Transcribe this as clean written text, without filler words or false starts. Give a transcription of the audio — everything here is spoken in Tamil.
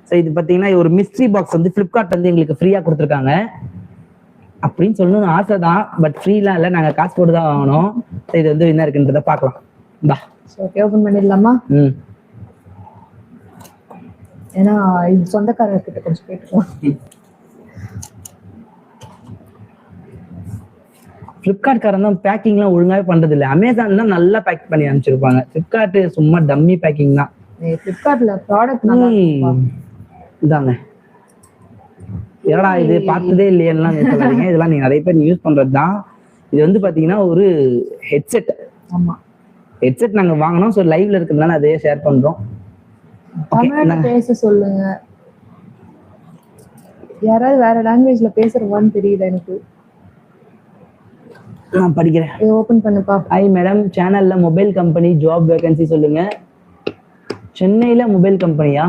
ஸோ இது பார்த்தீங்கன்னா ஒரு மிஸ்ட்ரி பாக்ஸ் வந்து ஃப்ளிப்கார்ட் வந்து எங்களுக்கு ஃப்ரீயா கொடுத்துருக்காங்க அப்படின்னு சொல்லணும்னு ஆசை தான். பட் ஃப்ரீலாம் இல்லை, நாங்கள் காசு போட்டு தான் வாங்கணும். ஸோ இது வந்து என்ன இருக்குன்றத பார்க்கலாம். பா ஓகே, ஓபன் பண்ணிடலாமா? ஏன்னா இது சொந்தக்காரர்கிட்ட கொஞ்சம் கேட்டுக்கலாம். ஃப்ளிப்கார்ட்காரன் தான் பேக்கிங்லாம் ஒழுங்காவே பண்றது இல்லை. அமேசான் தான் நல்லா பேக் பண்ணி அனுப்பிச்சிருப்பாங்க. ஃப்ளிப்கார்ட் சும்மா டம்மி பேக்கிங் தான். ஃப்ளிப்கார்ட்ல ப்ராடக்ட் இதாங்க. ஏடா இது பார்த்ததே இல்லையெல்லாம் சொல்லாதீங்க. இதெல்லாம் நீங்க நிறைய பேர் யூஸ் பண்றது தான். இது வந்து பாத்தீங்கன்னா ஒரு ஹெட்செட். ஆமா, ஹெட்செட் நாங்க வாங்கினோம். ஸோ லைவ்ல இருக்கிறதுனால அதையே ஷேர் பண்றோம். பேச சொல்லுங்க. யாராவது வேற லாங்குவேஜ்ல பேசுறவான்னு தெரியல எனக்கு. நான் படிக்கிறேன். இதை ஓபன் பண்ணுப்பா. ஹாய் மேடம், சேனல்ல மொபைல் கம்பெனி ஜாப் வேகன்சி சொல்லுங்க. சென்னையில மொபைல் கம்பெனியா?